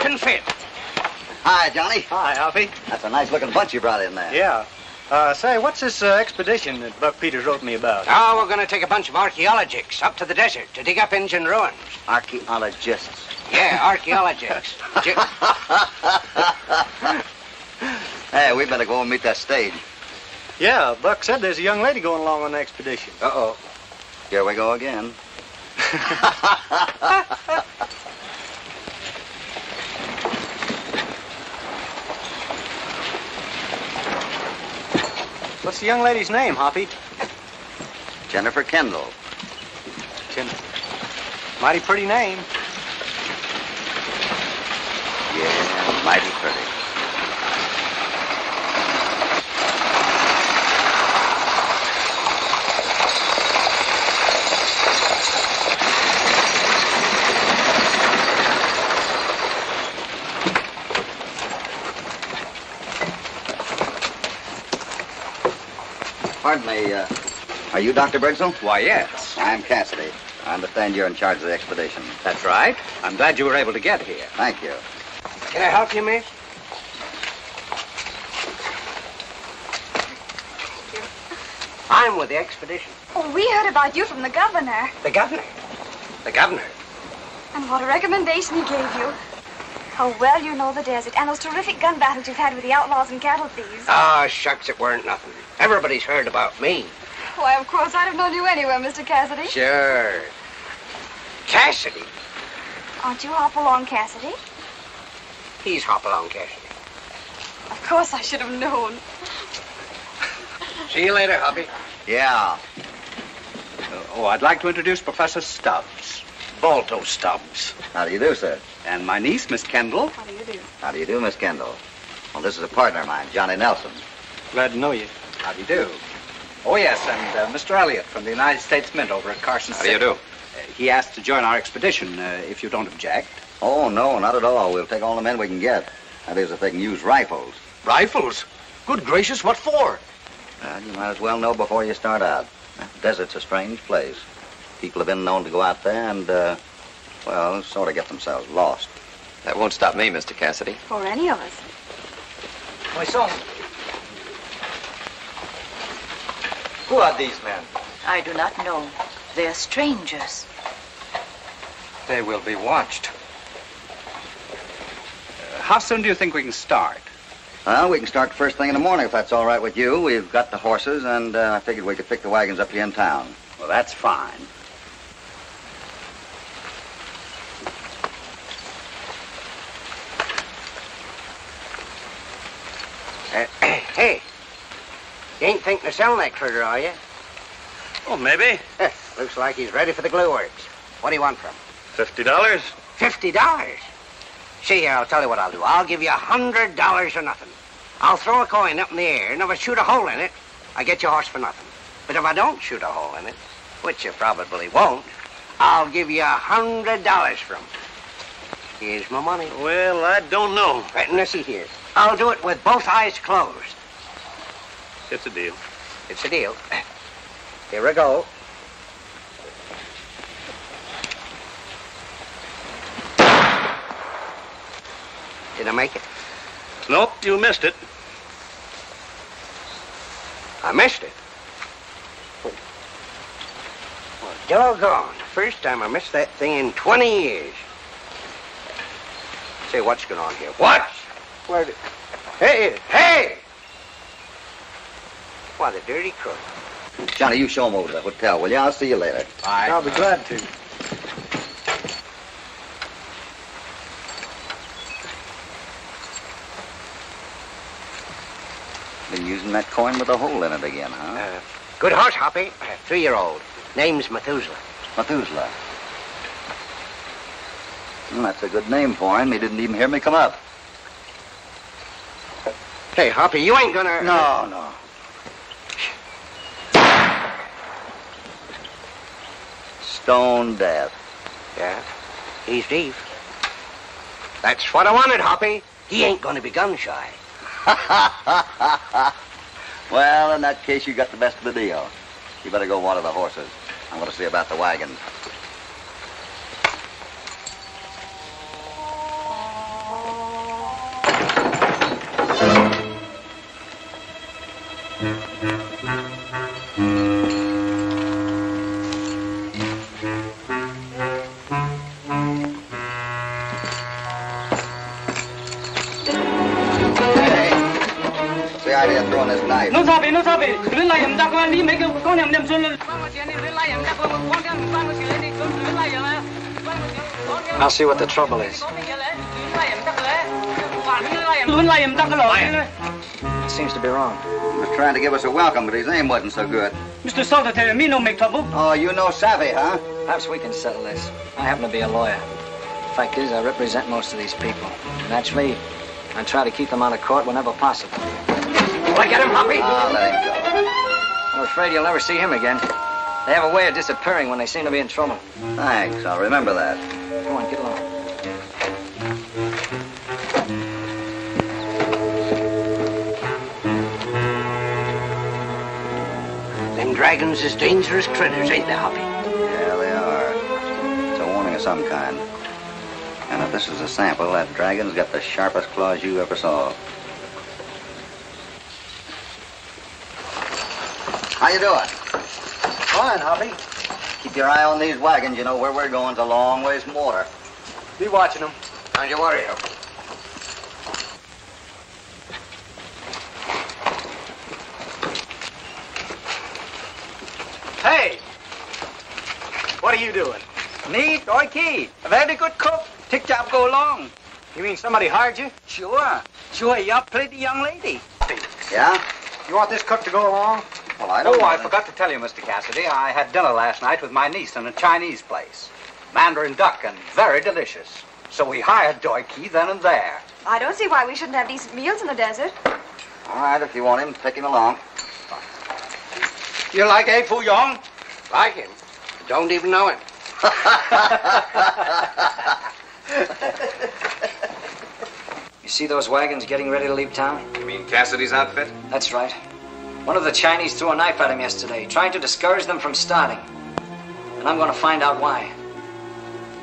can fit. Hi, Johnny. Hi, Hoppy. That's a nice-looking bunch you brought in there. Yeah. Say, what's this expedition that Buck Peters wrote me about? Oh, we're going to take a bunch of archaeologists up to the desert to dig up Injun ruins. Archaeologists. Yeah, archaeologists. Hey, we better go and meet that stage. Yeah, Buck said there's a young lady going along on the expedition. Uh-oh. Here we go again. What's the young lady's name, Hoppy? Jennifer Kendall. Mighty pretty name. Yeah, mighty pretty. Pardon me, are you Dr. Birdsell? Why, yes. I'm Cassidy. I understand you're in charge of the expedition. That's right. I'm glad you were able to get here. Thank you. Can I help you, miss? I'm with the expedition. Oh, we heard about you from the governor. The governor? The governor? And what a recommendation he gave you. How well you know the desert and those terrific gun battles you've had with the outlaws and cattle thieves. Ah, shucks, it weren't nothing. Everybody's heard about me. Why, of course, I'd have known you anywhere, Mr. Cassidy. Sure. Cassidy? Aren't you Hop-Along Cassidy? He's Hopalong Cassidy. Of course I should have known. See you later, Hoppy. Yeah. I'd like to introduce Professor Stubbs. Balto Stubbs. How do you do, sir? And my niece, Miss Kendall. How do you do? How do you do, Miss Kendall? Well, this is a partner of mine, Johnny Nelson. Glad to know you. How do you do? Oh, yes, and Mr. Elliott from the United States Mint over at Carson City. How do you do? He asked to join our expedition, if you don't object. Oh, no, not at all. We'll take all the men we can get. That is, if they can use rifles. Rifles? Good gracious, what for? Well, you might as well know before you start out. The desert's a strange place. People have been known to go out there and, well, sort of get themselves lost. That won't stop me, Mr. Cassidy. Or any of us. Why so? Who are these men? I do not know. They are strangers. They will be watched. How soon do you think we can start? Well, we can start first thing in the morning if that's all right with you. We've got the horses, and I figured we could pick the wagons up here in town. Well, that's fine. Hey, you ain't thinking of selling that critter, are you? Oh, maybe. Looks like he's ready for the glue works. What do you want from him? $50. $50? See here, I'll tell you what I'll do. I'll give you $100 or nothing. I'll throw a coin up in the air, and if I shoot a hole in it, I get your horse for nothing. But if I don't shoot a hole in it, which you probably won't, I'll give you $100 for him. Here's my money. Well, I don't know. Right, now see here. I'll do it with both eyes closed. It's a deal. It's a deal. Here we go. Did I make it? Nope, you missed it. I missed it. Well, doggone. First time I missed that thing in 20 years. Say, what's going on here? What? Where did... Hey! What a dirty crook. Johnny, you show them over to the hotel, will you? I'll see you later. Bye. I'll be glad to. Been using that coin with a hole in it again, huh? Good horse, Hoppy. 3-year-old. Name's Methuselah. Methuselah. That's a good name for him. He didn't even hear me come up. Hey, Hoppy, you ain't gonna... No. Stone death. Yeah, he's deep. That's what I wanted, Hoppy. He ain't gonna be gun-shy. Well, in that case, you got the best of the deal. You better go water the horses. I'm going to see about the wagon. Idea of throwing this knife. No sabi. I'll see what the trouble is. It seems to be wrong. He was trying to give us a welcome, but his aim wasn't so good. Mr. Salter tell me no make trouble. Oh, you know savvy, huh? Perhaps we can settle this. I happen to be a lawyer. Fact is, I represent most of these people. Naturally, I try to keep them out of court whenever possible. Will I get him, Hoppy? Ah, let him go. I'm afraid you'll never see him again. They have a way of disappearing when they seem to be in trouble. Thanks, I'll remember that. Come on, get along. Them dragons is dangerous critters, ain't they, Hoppy? Yeah, they are. It's a warning of some kind. And if this is a sample, that dragon's got the sharpest claws you ever saw. How you doing? Fine, Hoppy. Keep your eye on these wagons. You know where we're going's a long ways from water. Be watching them. Don't you worry. Hey! What are you doing? Me, Doikey. A very good cook. Take job go along. You mean somebody hired you? Sure. Sure, you pretty young lady. Yeah? You want this cook to go along? Well, I don't know. I forgot to tell you, Mr. Cassidy. I had dinner last night with my niece in a Chinese place. Mandarin duck and very delicious. So we hired Doikey then and there. I don't see why we shouldn't have decent meals in the desert. All right, if you want him, take him along. You like A. Fu Yong? Like him? Don't even know him. You see those wagons getting ready to leave town? You mean Cassidy's outfit? That's right. One of the Chinese threw a knife at him yesterday, trying to discourage them from starting. And I'm going to find out why.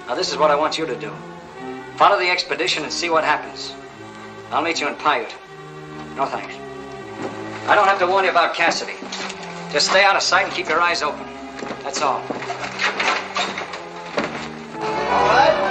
Now, this is what I want you to do. Follow the expedition and see what happens. I'll meet you in Paiute. No thanks. I don't have to warn you about Cassidy. Just stay out of sight and keep your eyes open. That's all. All right.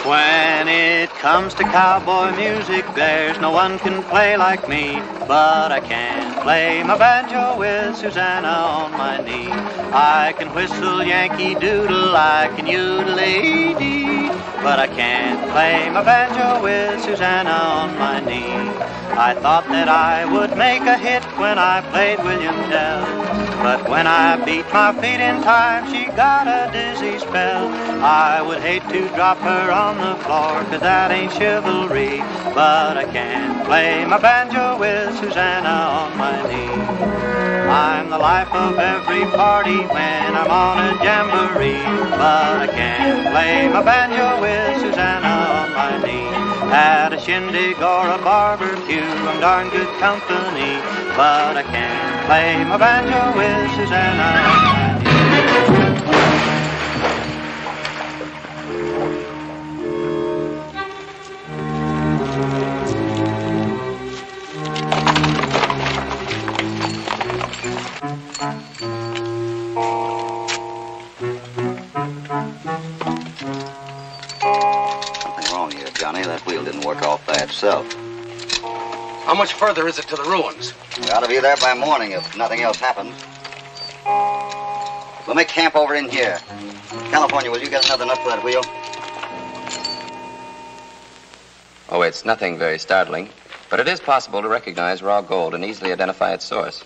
When it comes to cowboy music, there's no one can play like me. But I can play my banjo with Susanna on my knee. I can whistle Yankee Doodle, I can yoodle-a-dee. But I can't play my banjo with Susanna on my knee. I thought that I would make a hit when I played William Tell. But when I beat my feet in time, she got a dizzy spell. I would hate to drop her on the floor, 'cause that ain't chivalry. But I can play my banjo with Susanna on my knee. I'm the life of every party when I'm on a jamboree. But I can't play my banjo with Susanna on my knee. At a shindig or a barbecue, I'm darn good company. But I can't play my banjo with Susanna on my knee. Something wrong here, Johnny. That wheel didn't work off by itself. How much further is it to the ruins? We ought to be there by morning if nothing else happens. We'll make camp over in here. California, will you get another nut for that wheel? Oh, it's nothing very startling, but it is possible to recognize raw gold and easily identify its source.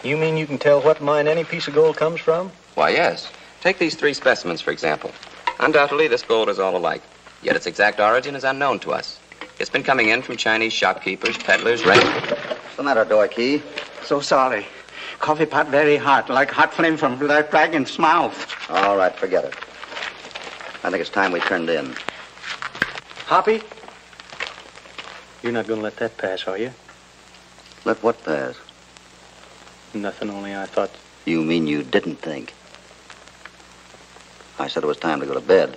You mean you can tell what mine any piece of gold comes from? Why, yes. Take these 3 specimens, for example. Undoubtedly, this gold is all alike, yet its exact origin is unknown to us. It's been coming in from Chinese shopkeepers, peddlers, What's the matter, Door Key? So sorry. Coffee pot very hot, like hot flame from Black Dragon's mouth. All right, forget it. I think it's time we turned in. Hoppy? You're not going to let that pass, are you? Let what pass? Nothing, only I thought... You mean you didn't think? I said it was time to go to bed.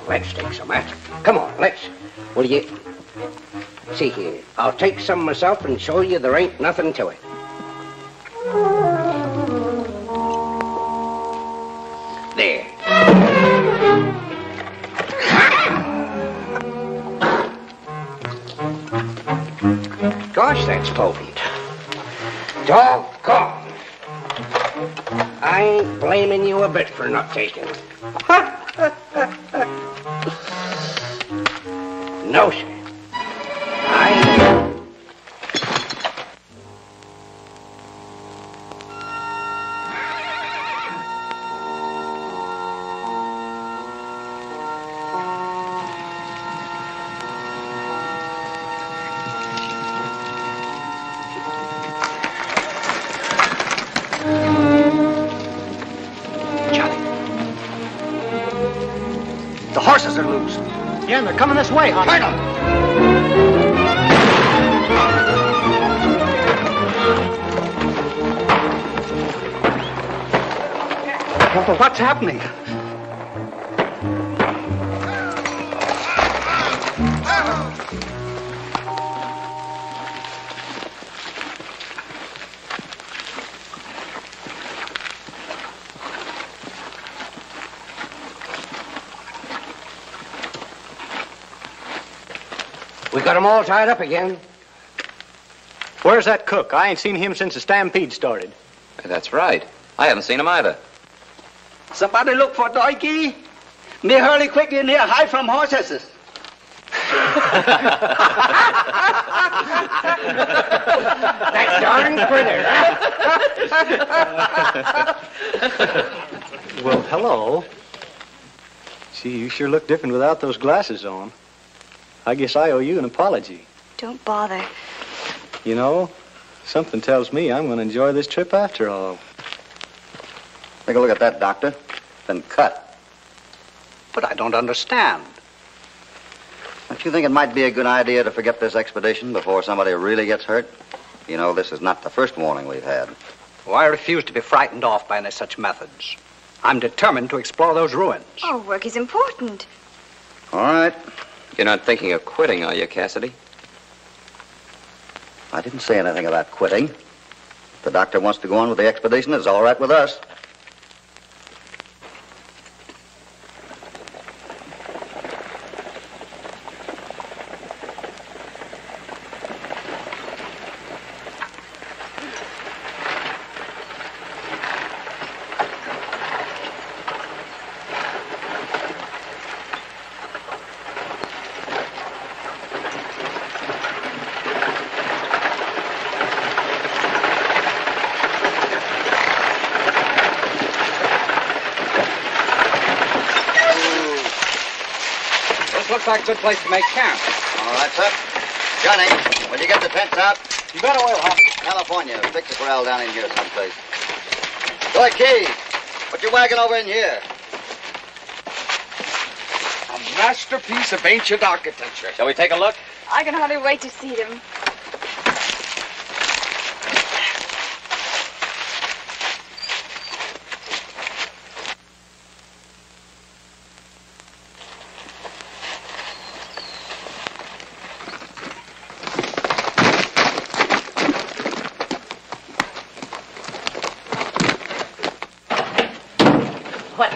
Let's take some, eh? Come on, let's. Will you... See here, I'll take some myself and show you there ain't nothing to it. There. Gosh, that's potent. Doggone. I ain't blaming you a bit for not taking it. No, sir. The horses are loose. Yeah, and they're coming this way, Hoppy. Turn them. What's happening? We got them all tied up again. Where's that cook? I ain't seen him since the stampede started. That's right. I haven't seen him either. Somebody look for Doikey. Me hurry quick in here, hide from horses. That darn critter. Well, hello. Gee, you sure look different without those glasses on. I guess I owe you an apology. Don't bother. You know, something tells me I'm going to enjoy this trip after all. Take a look at that, Doctor. Then cut. But I don't understand. Don't you think it might be a good idea to forget this expedition before somebody really gets hurt? You know, this is not the first warning we've had. Well, I refuse to be frightened off by any such methods. I'm determined to explore those ruins. Our work is important. All right. You're not thinking of quitting, are you, Cassidy? I didn't say anything about quitting. If the doctor wants to go on with the expedition, it's all right with us. Looks like a good place to make camp. All right, sir. Johnny, will you get the tents out? You better will, Hoppy. California, fix the corral down in here someplace. Boy, Key, put your wagon over in here. A masterpiece of ancient architecture. Shall we take a look? I can hardly wait to see them.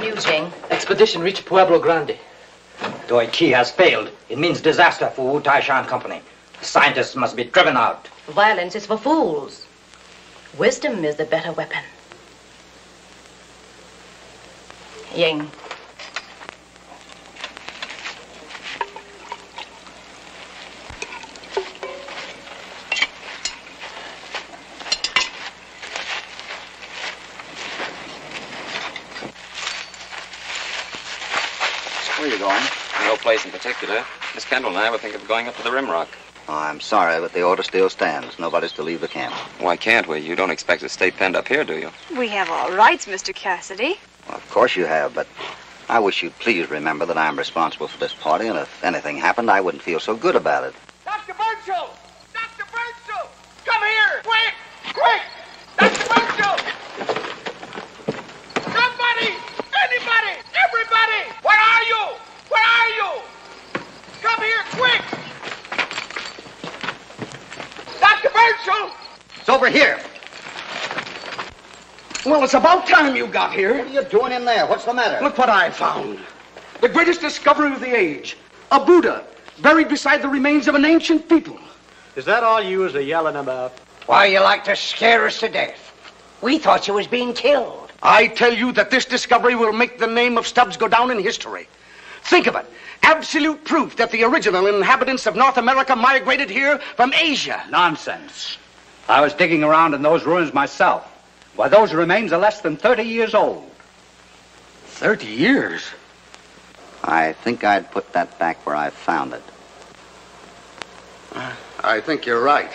you, Jing? Expedition reached Pueblo Grande. Doi Key has failed. It means disaster for Wu Taishan Company. The scientists must be driven out. Violence is for fools. Wisdom is the better weapon. Ying. Where are you going? No place in particular. Miss Kendall and I were thinking of going up to the Rim Rock. Oh, I'm sorry, but the order still stands. Nobody's to leave the camp. Why can't we? You don't expect to stay penned up here, do you? We have all rights, Mr. Cassidy. Well, of course you have, but I wish you'd please remember that I'm responsible for this party, and if anything happened, I wouldn't feel so good about it. Dr. Birchall! Dr. Birchall! Come here! Quick! Quick! Dr. Birchall! Somebody! Anybody! Everybody! Where are you? Where are you? Come here, quick! Dr. Birchall! It's over here. Well, it's about time you got here. What are you doing in there? What's the matter? Look what I found. The greatest discovery of the age. A Buddha buried beside the remains of an ancient people. Is that all you was a-yelling about? Why, you like to scare us to death. We thought you was being killed. I tell you that this discovery will make the name of Stubbs go down in history. Think of it. Absolute proof that the original inhabitants of North America migrated here from Asia. Nonsense. I was digging around in those ruins myself. Why, those remains are less than 30 years old. 30 years? I think I'd put that back where I found it. I think you're right.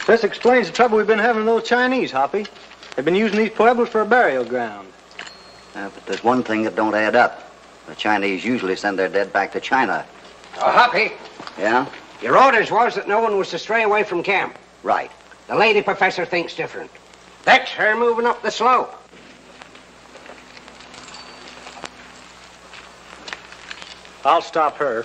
This explains the trouble we've been having with those Chinese, Hoppy. They've been using these pueblos for a burial ground. But there's one thing that don't add up. The Chinese usually send their dead back to China. Oh, Hoppy, Yeah? your orders was that no one was to stray away from camp. Right. The lady professor thinks different. That's her moving up the slope. I'll stop her.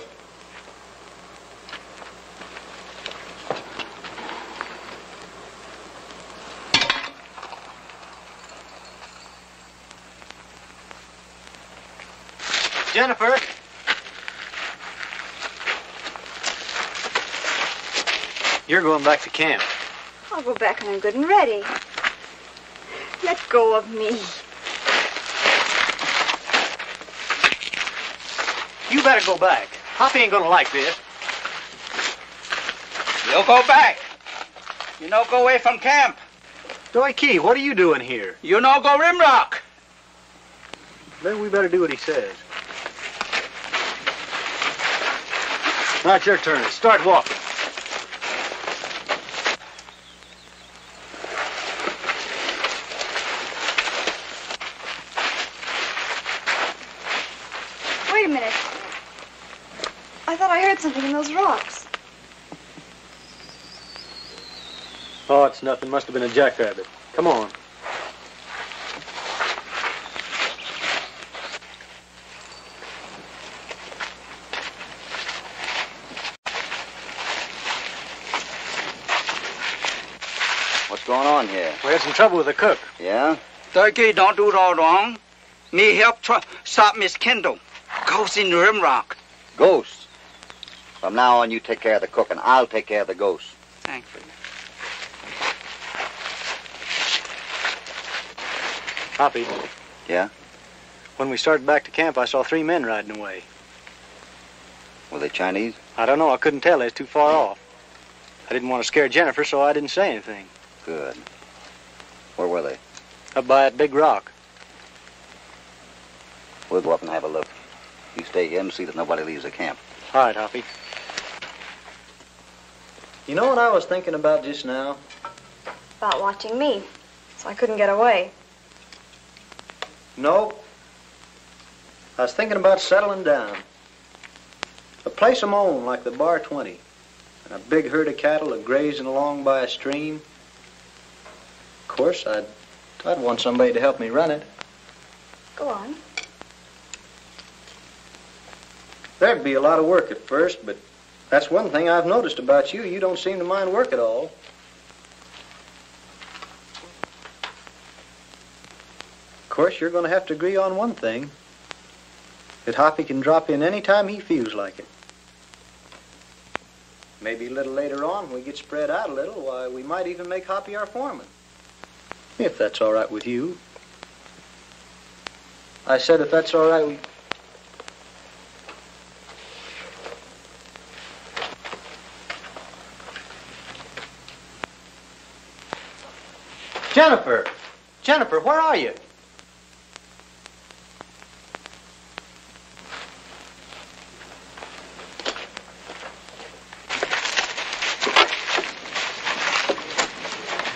Jennifer. You're going back to camp. I'll go back when I'm good and ready. Let go of me. You better go back. Hoppy ain't gonna like this. You'll go back. You no go away from camp. Doi Key, what are you doing here? You no go Rimrock. Then we better do what he says. Now it's your turn. Start walking. Wait a minute. I thought I heard something in those rocks. Oh, it's nothing. Must have been a jackrabbit. Come on. What's going on here? We had some trouble with the cook. Yeah? Turkey don't do it all wrong. Me help stop Miss Kendall. Ghost in the Rimrock. Ghosts. From now on, you take care of the cook, and I'll take care of the ghosts. Thank you. Hoppy. Yeah? When we started back to camp, I saw 3 men riding away. Were they Chinese? I don't know. I couldn't tell. They was too far off. I didn't want to scare Jennifer, so I didn't say anything. Good. Where were they? Up by that big rock. We'll go up and have a look. You stay here and see that nobody leaves the camp. All right, Hoppy. You know what I was thinking about just now? About watching me, so I couldn't get away. No. I was thinking about settling down. A place of my own, like the Bar 20. And a big herd of cattle a grazing along by a stream. Of course, I'd I'd want somebody to help me run it. Go on. There'd be a lot of work at first, but that's one thing I've noticed about you. You don't seem to mind work at all. Of course, you're going to have to agree on one thing. That Hoppy can drop in any time he feels like it. Maybe a little later on, when we get spread out a little, why, we might even make Hoppy our foreman. If that's all right with you. I said if that's all right with... Jennifer! Jennifer, where are you?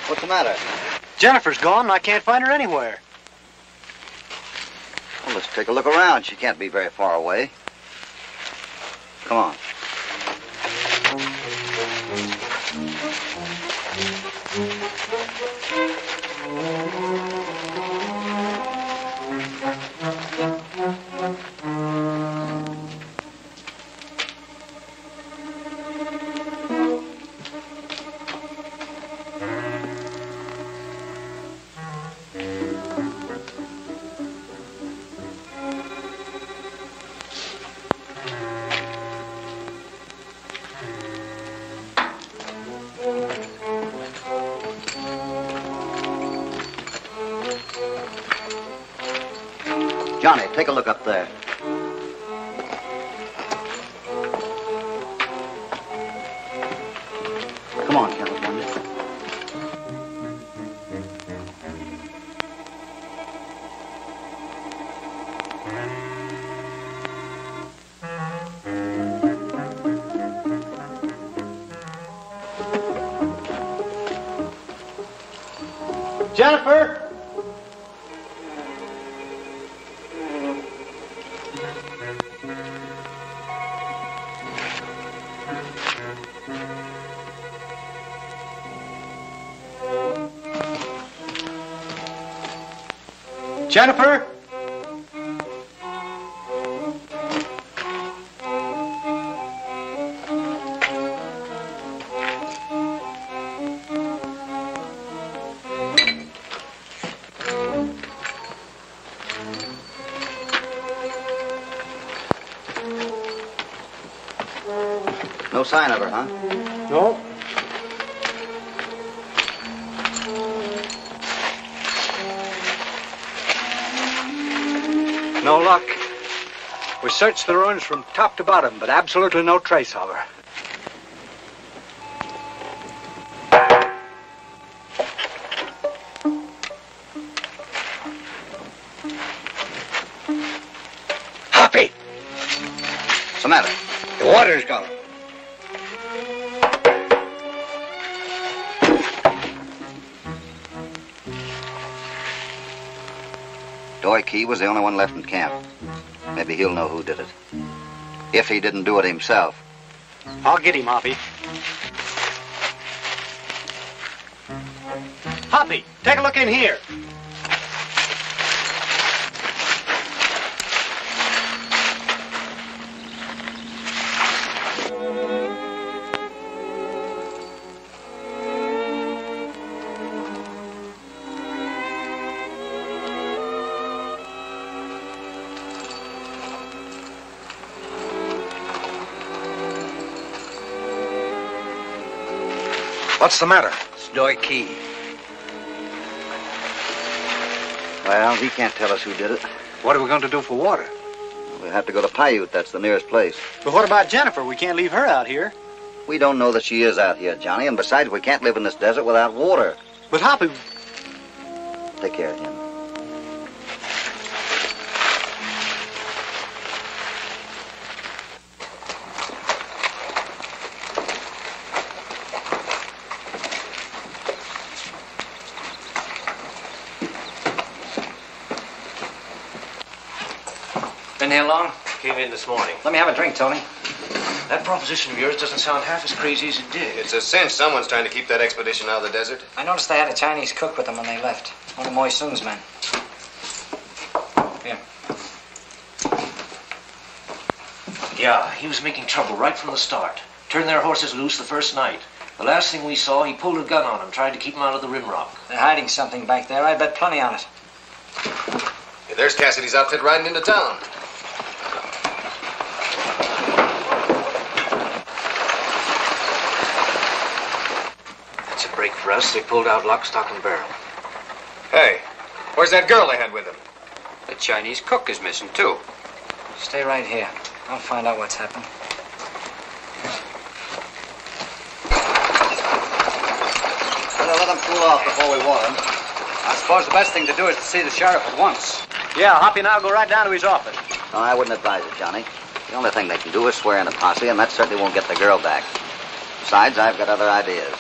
What's the matter? Jennifer's gone and I can't find her anywhere. Well, let's take a look around. She can't be very far away. Come on. Johnny, take a look up there. Come on, California. Jennifer! Jennifer? No sign of her, huh? No. No luck. We searched the ruins from top to bottom, but absolutely no trace of her. Hoppy! What's the matter? The water's gone. Key was the only one left in camp. Maybe he'll know who did it. If he didn't do it himself. I'll get him, Hoppy. Hoppy, take a look in here. What's the matter? It's Doy Key. Well, he can't tell us who did it. What are we going to do for water? We'll have to go to Paiute. That's the nearest place. But what about Jennifer? We can't leave her out here. We don't know that she is out here, Johnny. And besides, we can't live in this desert without water. But Hoppy... Take care of him. Been here long? Came in this morning. Let me have a drink, Tony. That proposition of yours doesn't sound half as crazy as it did. It's a cinch someone's trying to keep that expedition out of the desert. I noticed they had a Chinese cook with them when they left. One of Moy Sung's men. Here. Yeah, he was making trouble right from the start. Turned their horses loose the first night. The last thing we saw, he pulled a gun on them, trying to keep them out of the rim rock. They're hiding something back there. I bet plenty on it. Hey, there's Cassidy's outfit riding into town. That's a break for us. They pulled out lock, stock, and barrel. Hey, where's that girl they had with them? The Chinese cook is missing, too. Stay right here. I'll find out what's happened. Better let them cool off before we water them. I suppose the best thing to do is to see the sheriff at once. Yeah, Hoppy and I'll go right down to his office. No, I wouldn't advise it, Johnny. The only thing they can do is swear in a posse, and that certainly won't get the girl back. Besides, I've got other ideas.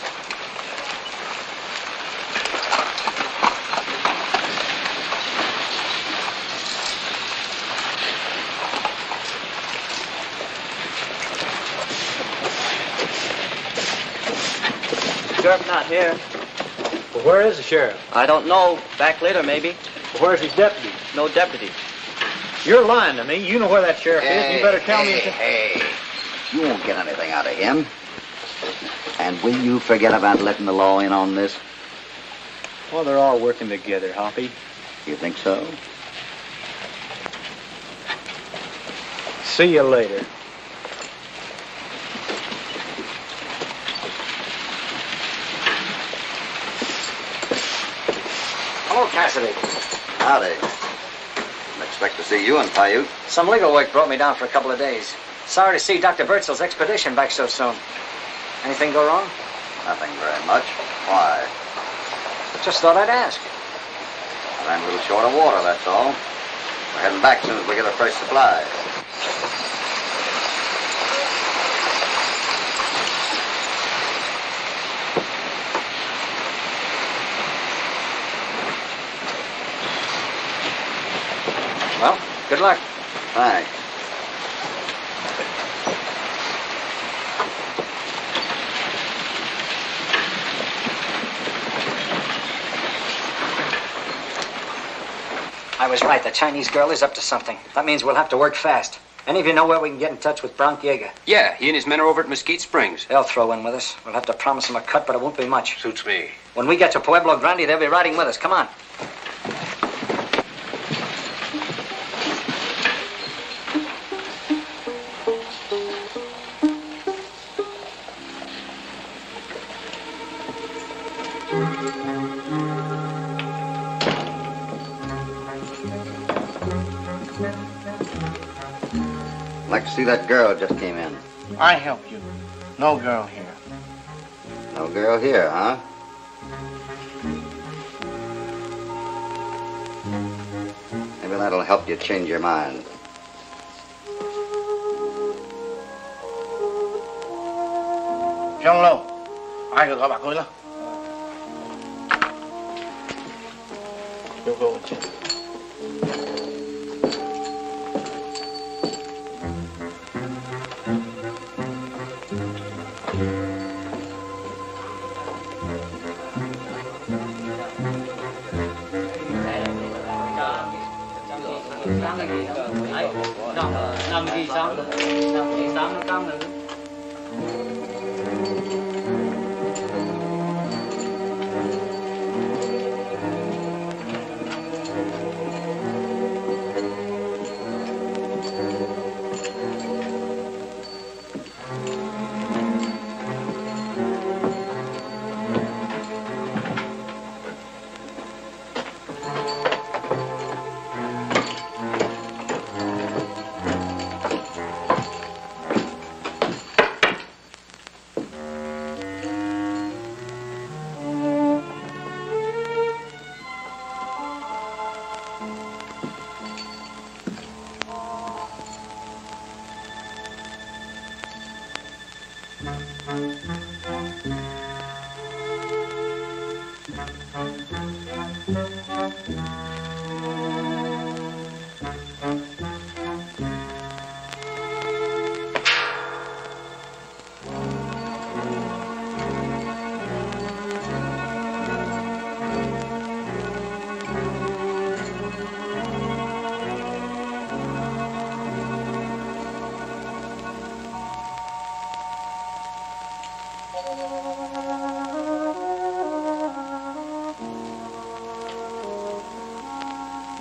Sheriff not here. Well, where is the sheriff? I don't know. Back later, maybe. Well, where's his deputy? No deputy. You're lying to me. You know where that sheriff is. You better tell me. Hey, you won't get anything out of him. And will you forget about letting the law in on this? Well, they're all working together, Hoppy. You think so? See you later. Hello, Cassidy. Howdy. Didn't expect to see you in Paiute. Some legal work brought me down for a couple of days. Sorry to see Dr. Birdsell's expedition back so soon. Anything go wrong? Nothing very much. Why? Just thought I'd ask. Ran a little short of water, that's all. We're heading back as soon as we get a fresh supply. Well, good luck. Thanks. I was right. The Chinese girl is up to something. That means we'll have to work fast. Any of you know where we can get in touch with Bronk Yeager? Yeah, he and his men are over at Mesquite Springs. They'll throw in with us. We'll have to promise them a cut, but it won't be much. Suits me. When we get to Pueblo Grande, they'll be riding with us. Come on. I'd like to see that girl just came in. I help you. No girl here. No girl here, huh? Maybe that'll help you change your mind. Trong lâu, ai được gọi bác ơi là? Vô vô chứ.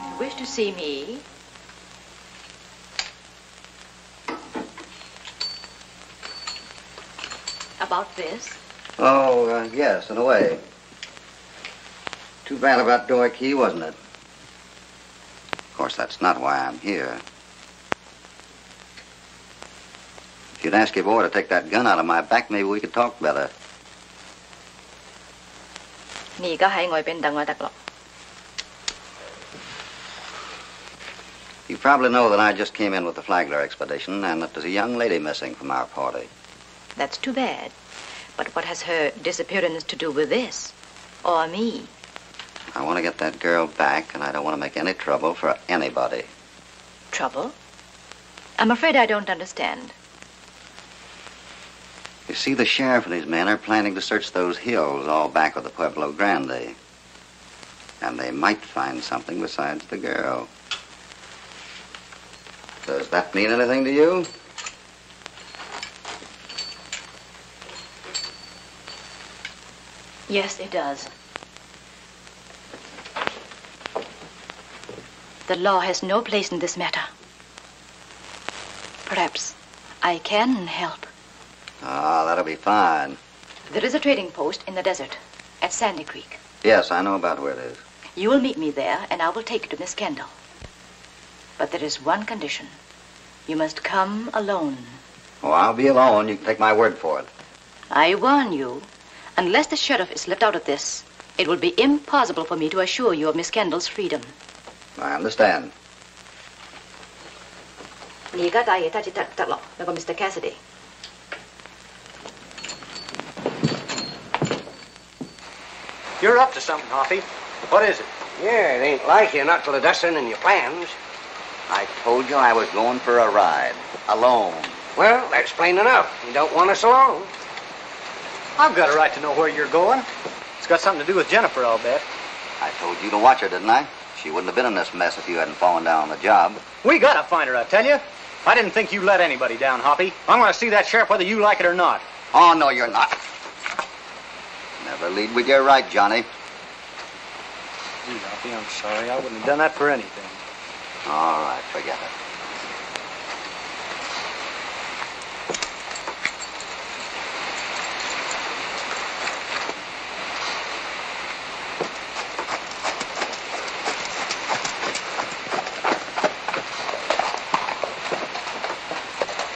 You wish to see me? About this? Oh, yes, in a way. Too bad about door key, wasn't it? Of course, that's not why I'm here. If you'd ask your boy to take that gun out of my back, maybe we could talk better. 你而家喺外邊等我得咯。 You probably know that I just came in with the Flagler expedition and that there's a young lady missing from our party. That's too bad. But what has her disappearance to do with this? Or me? I want to get that girl back, and I don't want to make any trouble for anybody. Trouble? I'm afraid I don't understand. You see, the sheriff and his men are planning to search those hills all back of the Pueblo Grande. And they might find something besides the girl. Does that mean anything to you? Yes, it does. The law has no place in this matter. Perhaps I can help. Ah, that'll be fine. There is a trading post in the desert at Sandy Creek. Yes, I know about where it is. You will meet me there, and I will take you to Miss Kendall. But there is one condition. You must come alone. Oh, I'll be alone. You can take my word for it. I warn you, unless the sheriff is left out of this, it will be impossible for me to assure you of Miss Kendall's freedom. I understand. 你而家帶嘢揸住得咯，有個 Mr. Cassidy。 You're up to something, Hoppy. What is it? Yeah, it ain't like you not to let us in your plans. I told you I was going for a ride. Alone. Well, that's plain enough. You don't want us alone. I've got a right to know where you're going. It's got something to do with Jennifer, I'll bet. I told you to watch her, didn't I? She wouldn't have been in this mess if you hadn't fallen down on the job. We gotta find her, I tell you. I didn't think you let anybody down, Hoppy. I'm gonna see that sheriff whether you like it or not. Oh, no, you're not. Never lead with your right, Johnny. Gee, Hoppy, I'm sorry. I wouldn't have done that for anything. All right, forget it.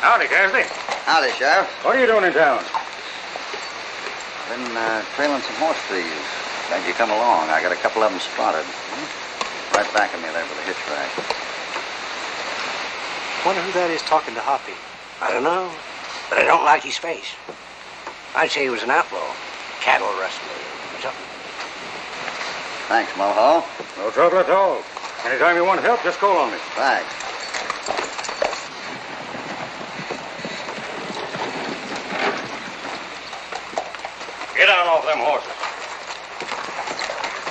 Howdy, Cassidy. Howdy, Sheriff. What are you doing in town? Been trailing some horse thieves. Glad you come along. I got a couple of them spotted. Right back of me there with a hitch rack. Wonder who that is talking to Hoppy. I don't know, but I don't like his face. I'd say he was an outlaw, cattle rustler or something. Thanks, Mulhall. No trouble at all. Anytime you want help, just call on me. Thanks. Get down off them horses.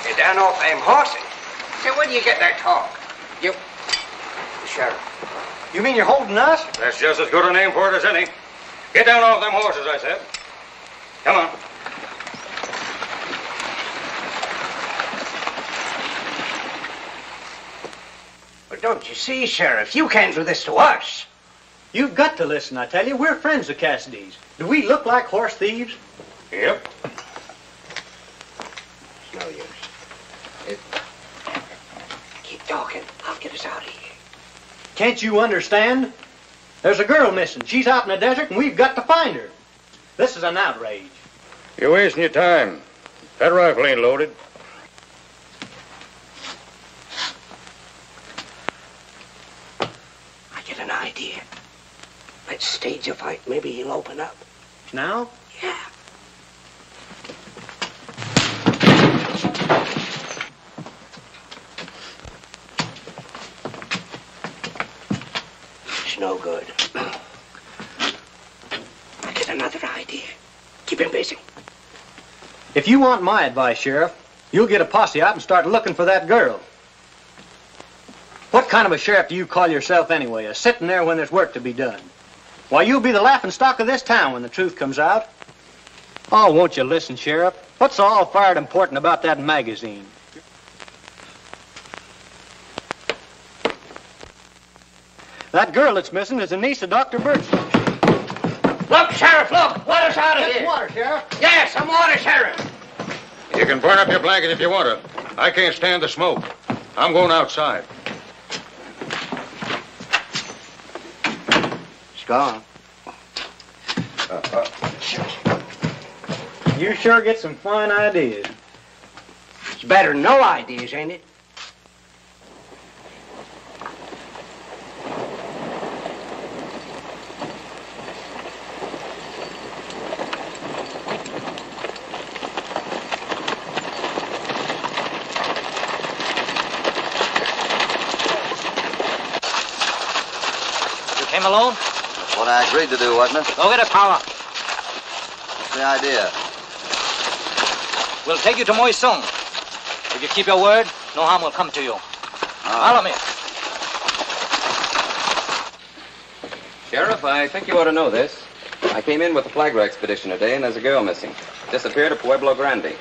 Get down off them horses? Say, where do you get that talk? You... The sheriff. You mean you're holding us? That's just as good a name for it as any. Get down off them horses, I said. Come on. But don't you see, Sheriff, you can't do this to us. You've got to listen, I tell you. We're friends of Cassidy's. Do we look like horse thieves? Yep. It's no use. Keep talking. I'll get us out of here. Can't you understand? There's a girl missing. She's out in the desert, and we've got to find her. This is an outrage. You're wasting your time. That rifle ain't loaded. I get an idea. Let's stage a fight. Maybe he'll open up. Now? Yeah. It's no good. I get another idea. Keep him busy. If you want my advice, Sheriff, you'll get a posse out and start looking for that girl. What kind of a sheriff do you call yourself anyway, a sitting there when there's work to be done? Why, you'll be the laughing stock of this town when the truth comes out. Oh, won't you listen, Sheriff? What's all fired important about that magazine? That girl that's missing is a niece of Dr. Birch. Look, Sheriff, look! Water's out of here! Water, Sheriff. Yes, some water, Sheriff! You can burn up your blanket if you want to. I can't stand the smoke. I'm going outside. It's gone. You sure get some fine ideas. It's better than no ideas, ain't it? Came alone? That's what I agreed to do, wasn't it? Go get a power. What's the idea? We'll take you to Moy Sung. If you keep your word, no harm will come to you. Follow me. Sheriff, I think you ought to know this. I came in with the flagger expedition today, and there's a girl missing. Disappeared at Pueblo Grande.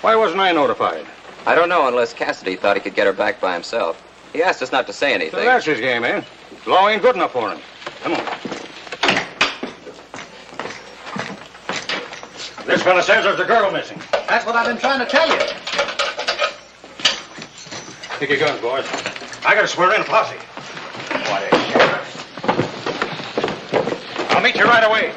Why wasn't I notified? I don't know unless Cassidy thought he could get her back by himself. He asked us not to say anything. So that's his game, eh? Law ain't good enough for him. Come on. This fella says there's a girl missing. That's what I've been trying to tell you. Take your guns, boys. I gotta swear in a posse. What is, Sheriff? I'll meet you right away.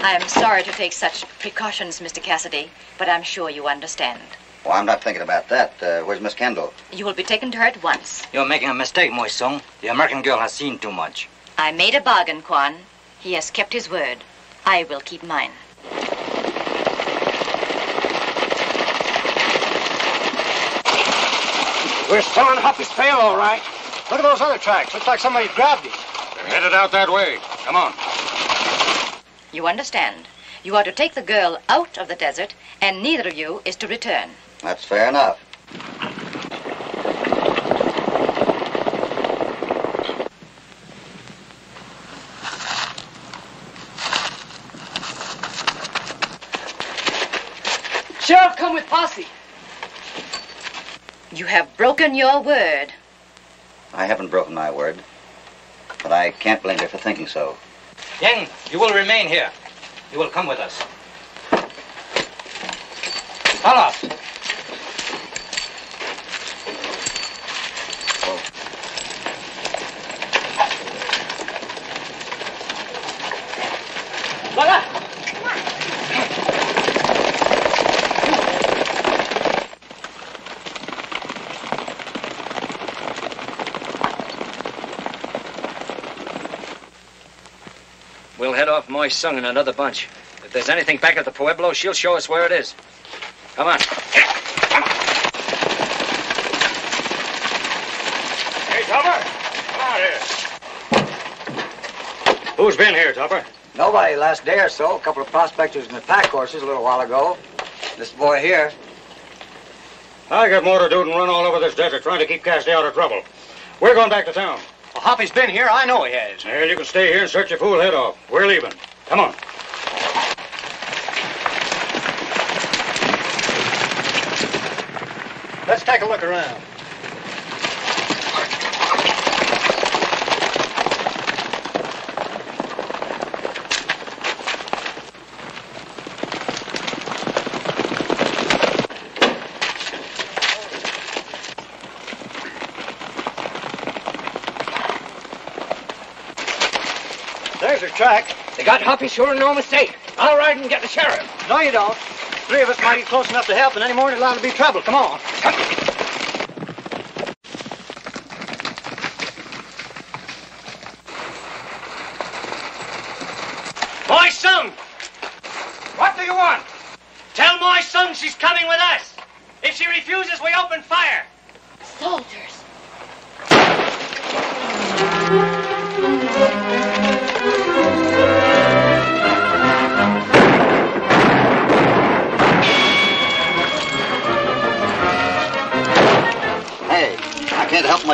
I am sorry to take such precautions, Mr. Cassidy, but I'm sure you understand. Well, I'm not thinking about that. Where's Miss Kendall? You will be taken to her at once. You're making a mistake, Moy Sung. The American girl has seen too much. I made a bargain, Quan. He has kept his word. I will keep mine. We're still on Hoppy's trail, all right. Look at those other tracks. Looks like somebody grabbed him. They're headed out that way. Come on. You understand. You are to take the girl out of the desert, and neither of you is to return. That's fair enough. Sheriff, come with posse. You have broken your word. I haven't broken my word, but I can't blame you for thinking so. Yang, you will remain here. You will come with us. Follow us. We'll head off Moy Sung in another bunch. If there's anything back at the Pueblo, she'll show us where it is. Come on. Hey, Topper. Come out here. Who's been here, Topper? Nobody last day or so. A couple of prospectors and the pack horses a little while ago. This boy here. I got more to do than run all over this desert trying to keep Cassidy out of trouble. We're going back to town. Well, Hoppy's been here. I know he has. Well, you can stay here and search your fool head off. We're leaving. Come on. Let's take a look around. There's her track. They got Hoppy, sure, no mistake. I'll ride and get the sheriff. No, you don't. Three of us might get close enough to help, and any more there's liable to be trouble. Come on. Moy Sung! What do you want? Tell Moy Sung she's coming with us. If she refuses, we open fire. Soldiers.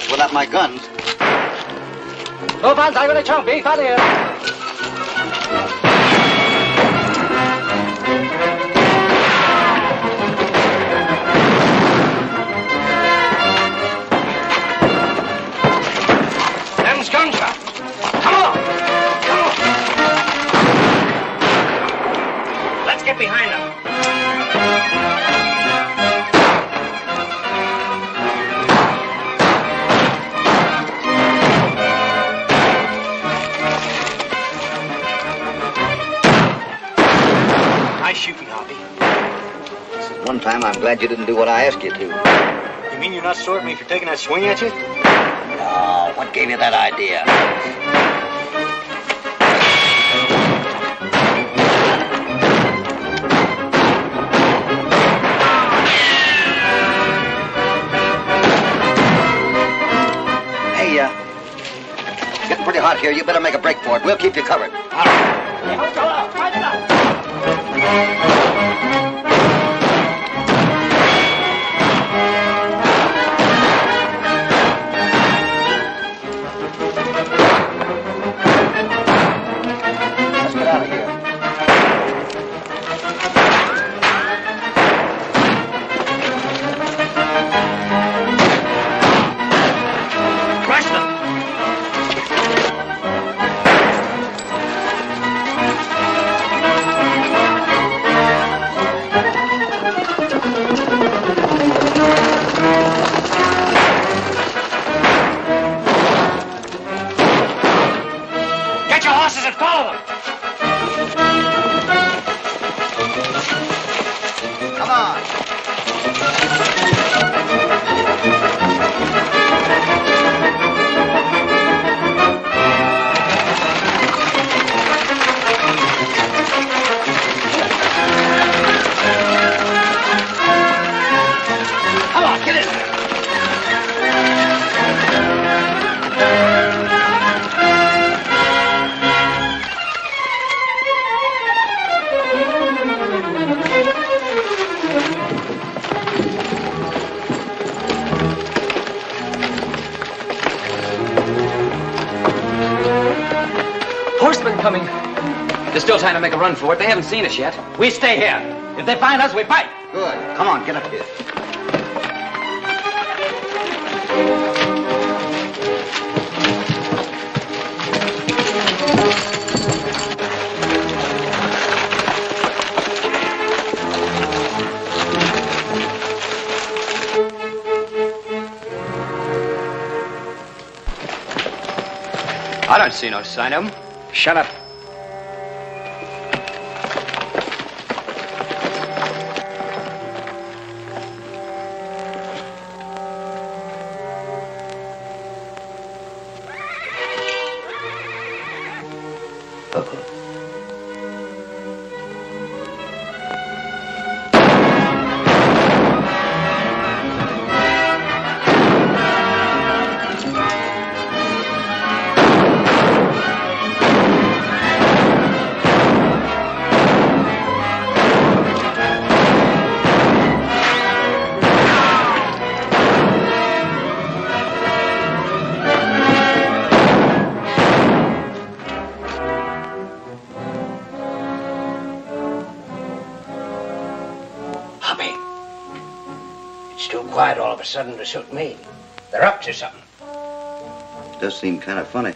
horses without my guns. Them's gunshots. Come on. Come on. Let's get behind them. Nice shooting, Hoppy. One time, I'm glad you didn't do what I asked you to. You mean you're not sore at me for taking that swing at you? Oh, what gave you that idea? Hey, it's getting pretty hot here. You better make a break for it. We'll keep you covered. Let's get out of here. Crush them. Get your horses and follow them. Come on. Come on, get in. Horsemen coming. They're still trying to make a run for it. They haven't seen us yet. We stay here. If they find us, we fight. Good. Come on, get up here. I don't see no sign of them. Shut up. Hoppy, it's too quiet all of a sudden to suit me. They're up to something. It does seem kind of funny.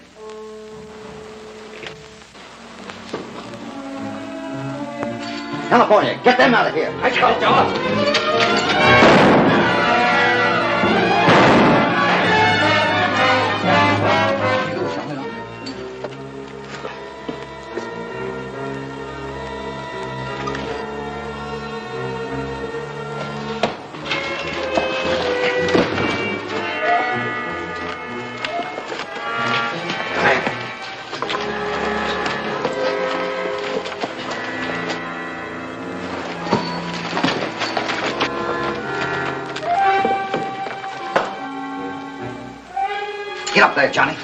California, get them out of here. Let's go. Get up there, Johnny.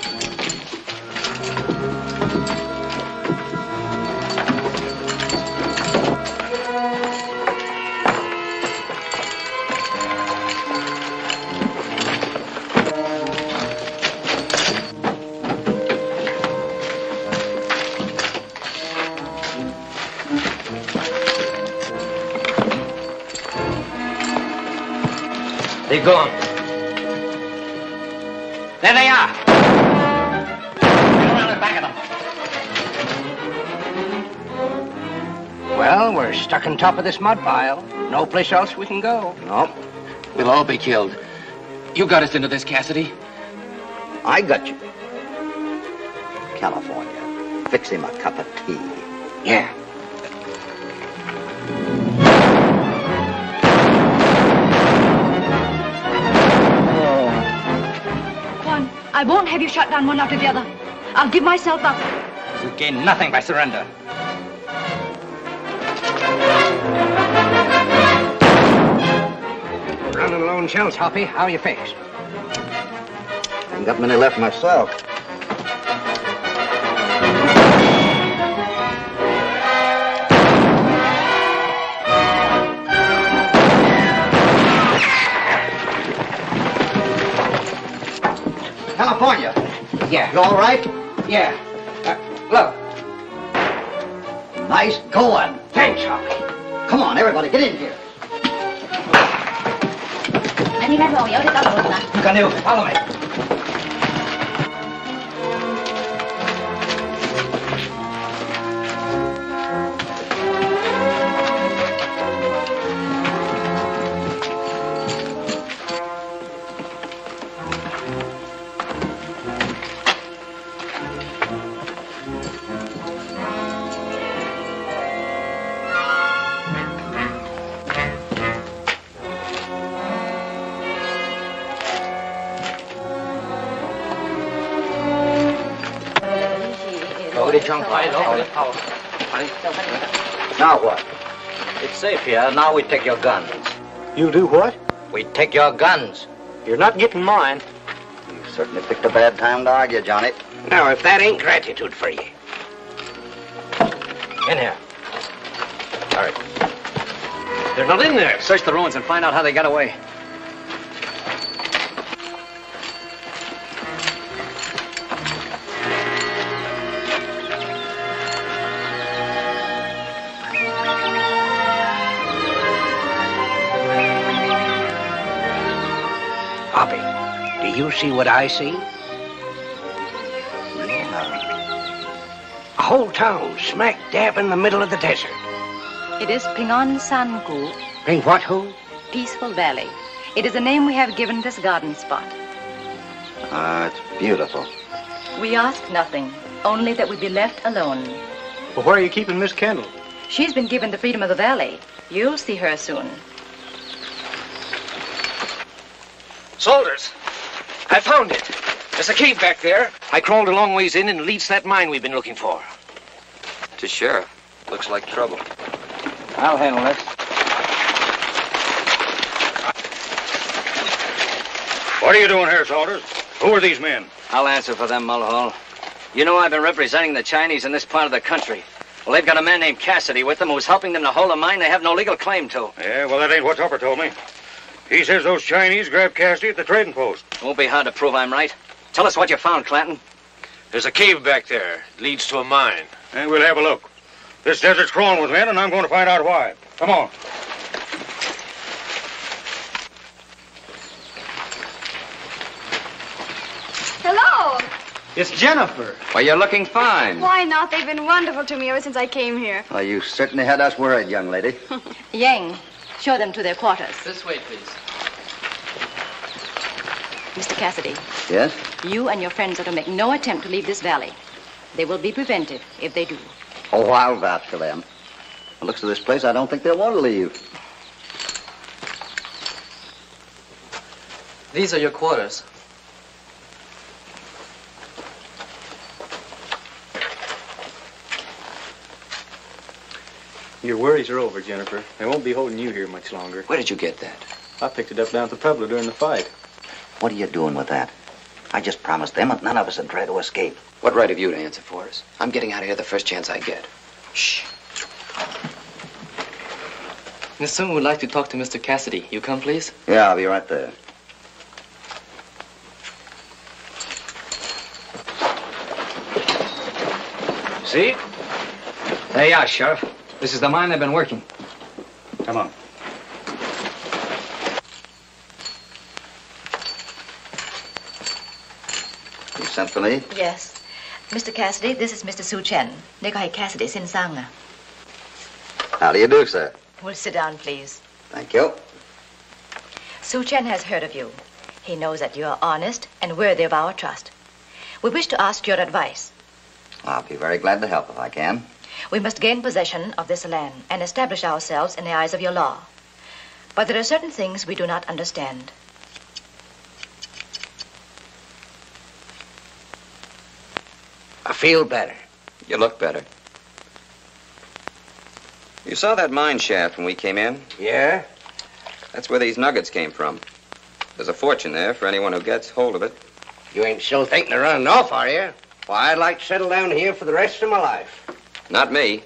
They're gone. There they are. Get around the back of them. Well, we're stuck on top of this mud pile. No place else we can go. No. We'll all be killed. You got us into this, Cassidy. I got you. California. Fix him a cup of tea. Yeah. Juan, I won't have you shut down one after the other. I'll give myself up. You gain nothing by surrender. Running low on shells, Hoppy. How are you fixed? Ain't got many left myself. California. Yeah. You all right? Yeah. Look. Nice going. Thanks, Hoppy. Come on, everybody, get in here. Canoe, follow me. Now what? It's safe here. Now we take your guns. You do what? We take your guns. You're not getting mine. You certainly picked a bad time to argue, Johnny. Now, if that ain't gratitude for you. In here. All right. They're not in there. Search the ruins and find out how they got away. Hoppy, do you see what I see? A whole town smack dab in the middle of the desert. It is Pingon San Ku, Ping what who? Peaceful Valley. It is the name we have given this garden spot. It's beautiful. We ask nothing, only that we be left alone. Well, where are you keeping Miss Kendall? She's been given the freedom of the valley. You'll see her soon. Soldiers, I found it. There's a cave back there. I crawled a long ways in and it leads to that mine we've been looking for. To sheriff. Looks like trouble. I'll handle this. What are you doing here, soldiers? Who are these men? I'll answer for them, Mulhall. You know I've been representing the Chinese in this part of the country. Well, they've got a man named Cassidy with them who's helping them to hold a mine they have no legal claim to. Yeah, well, that ain't what Tupper told me. He says those Chinese grabbed Cassidy at the trading post. Won't be hard to prove I'm right. Tell us what you found, Clanton. There's a cave back there. It leads to a mine. And we'll have a look. This desert's crawling with men, and I'm going to find out why. Come on. Hello. It's Jennifer. Why, you're looking fine. Why not? They've been wonderful to me ever since I came here. Well, you certainly had us worried, young lady. Yang, show them to their quarters. This way, please. Mr. Cassidy, Yes? you and your friends are to make no attempt to leave this valley. They will be prevented if they do. Oh, I'll vouch for them. The looks of this place, I don't think they'll want to leave. These are your quarters. Your worries are over, Jennifer. They won't be holding you here much longer. Where did you get that? I picked it up down at the Pueblo during the fight. What are you doing with that? I just promised them that none of us would try to escape. What right have you to answer for us? I'm getting out of here the first chance I get. Shh. Miss Sung would like to talk to Mr. Cassidy. You come, please? Yeah, I'll be right there. See? There you are, Sheriff. This is the mine they've been working. Come on. Sent for me? Yes. Mr. Cassidy, this is Mr. Su Chen. Nikolai Cassidy, Sin Sanga. How do you do, sir? Will sit down, please. Thank you. Su Chen has heard of you. He knows that you are honest and worthy of our trust. We wish to ask your advice. I'll be very glad to help if I can. We must gain possession of this land and establish ourselves in the eyes of your law. But there are certain things we do not understand. I feel better. You look better. You saw that mine shaft when we came in? Yeah? That's where these nuggets came from. There's a fortune there for anyone who gets hold of it. You ain't so thinking of running off, are you? Why, I'd like to settle down here for the rest of my life. Not me.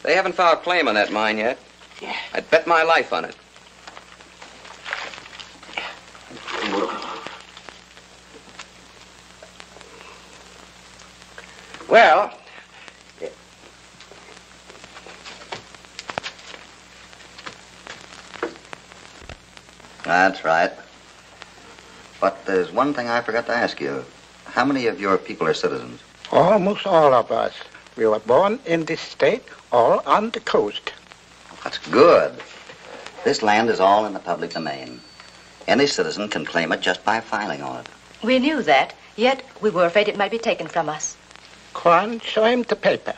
They haven't filed claim on that mine yet. Yeah. I'd bet my life on it. Well, That's right. But there's one thing I forgot to ask you. How many of your people are citizens? Almost all of us. We were born in this state, all on the coast. That's good. This land is all in the public domain. Any citizen can claim it just by filing on it. We knew that, yet we were afraid it might be taken from us. Quan, show him the paper.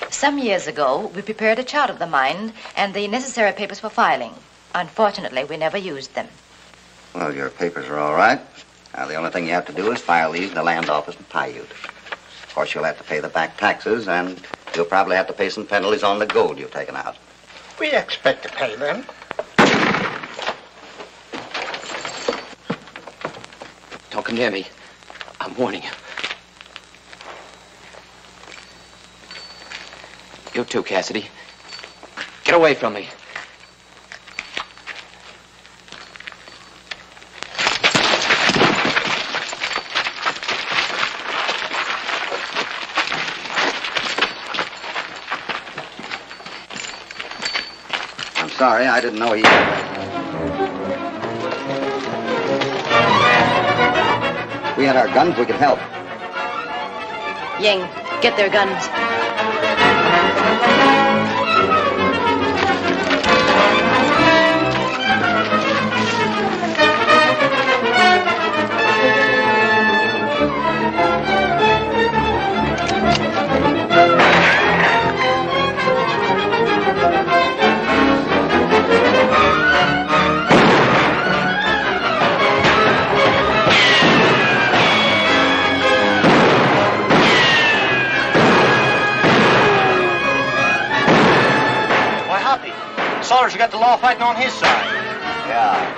Some years ago, we prepared a chart of the mine and the necessary papers for filing. Unfortunately, we never used them. Well, your papers are all right. Now, the only thing you have to do is file these in the land office in Paiute. Of course, you'll have to pay the back taxes, and you'll probably have to pay some penalties on the gold you've taken out. We expect to pay them. Don't come near me. I'm warning you. You too, Cassidy. Get away from me. I'm sorry, I didn't know he... If we had our guns, we could help. Ying, get their guns. You got the law fighting on his side. Yeah.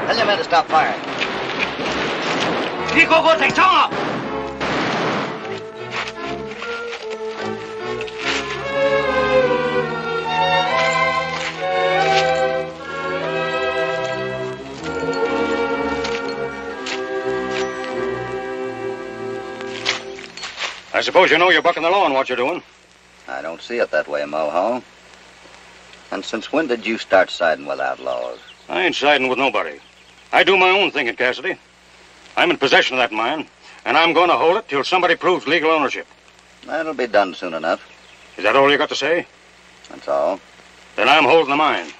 Tell your men to stop firing. I suppose you know you're bucking the law in what you're doing. I don't see it that way, Moho. And since when did you start siding with outlaws? I ain't siding with nobody. I do my own thinking, Cassidy. I'm in possession of that mine, and I'm going to hold it till somebody proves legal ownership. That'll be done soon enough. Is that all you got to say? That's all. Then I'm holding the mine.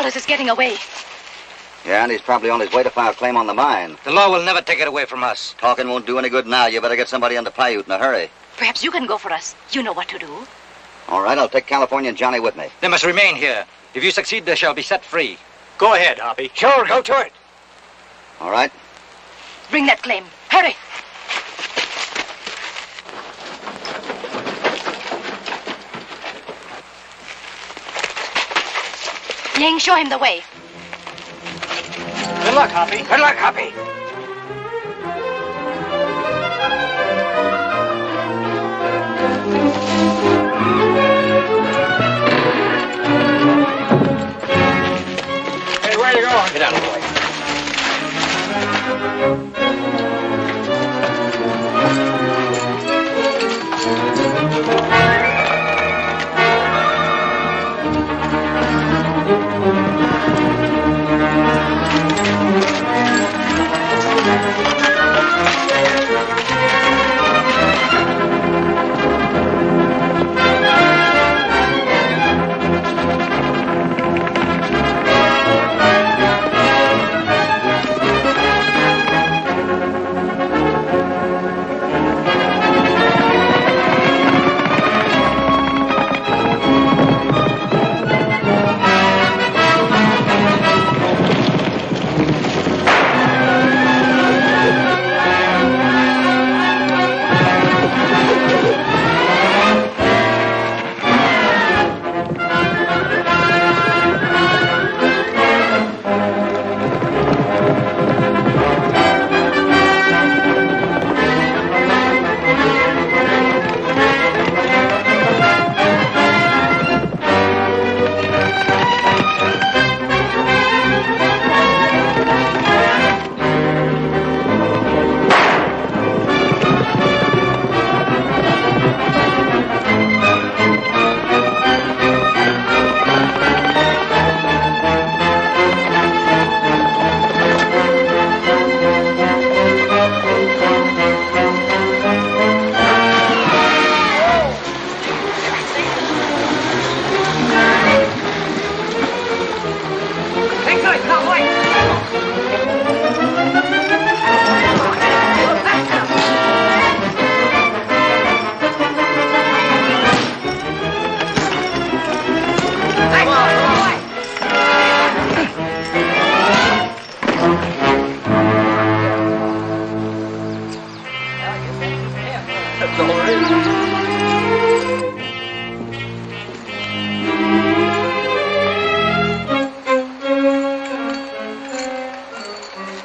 Charles is getting away. Yeah, and he's probably on his way to file a claim on the mine. The law will never take it away from us. Talking won't do any good now. You better get somebody into Paiute in a hurry. Perhaps you can go for us. You know what to do. All right, I'll take California and Johnny with me. They must remain here. If you succeed, they shall be set free. Go ahead, Hoppy. Sure, go to it. All right. Bring that claim. Hurry. Ying, show him the way. Good luck, Hoppy. Good luck, Hoppy. Hey, where are you going? Get out of the way.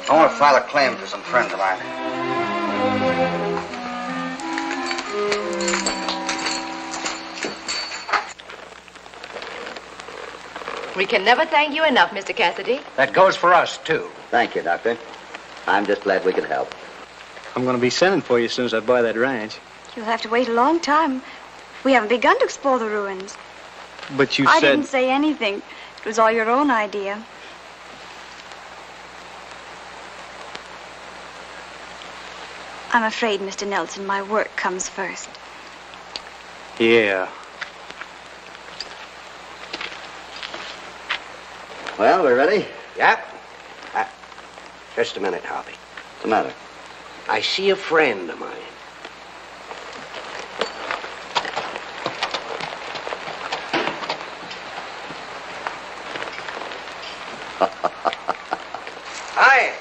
I want to file a claim for some friends of mine. We can never thank you enough, Mr. Cassidy. That goes for us, too. Thank you, Doctor. I'm just glad we could help. I'm going to be sending for you as soon as I buy that ranch. You'll have to wait a long time. We haven't begun to explore the ruins. But you I said... didn't say anything. It was all your own idea. I'm afraid, Mr. Nelson, my work comes first. Yeah. Well, we're ready? Yep. Just a minute, Hoppy. What's the matter? I see a friend of mine. Hi.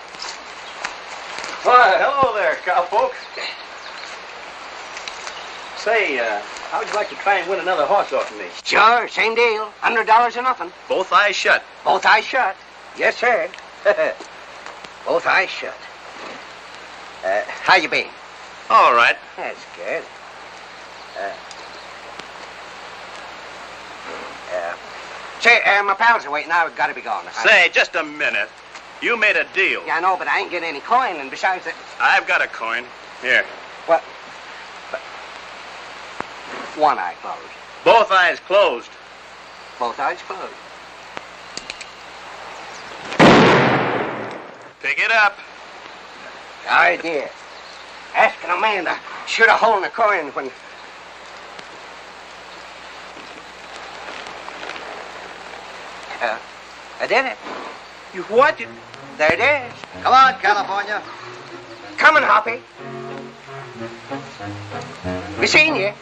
Why, hello there, cowpoke. Say, how'd you like to try and win another horse off of me? Sure, same deal. $100 or nothing. Both eyes shut. Both eyes shut. Yes, sir. Both eyes shut. How you been? All right. That's good. Say, my pals are waiting. I've got to be gone. Say, just a minute. You made a deal. Yeah, I know, but I ain't getting any coin, and besides that... I've got a coin. Here. What? One eye closed. Both eyes closed. Both eyes closed. Pick it up. Idea. Asking a man to shoot a hole in the coin when... I did it. You what? There it is. Come on, California. Coming, Hoppy. We seen you.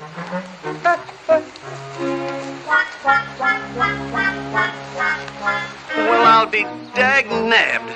Well, I'll be dag nabbed.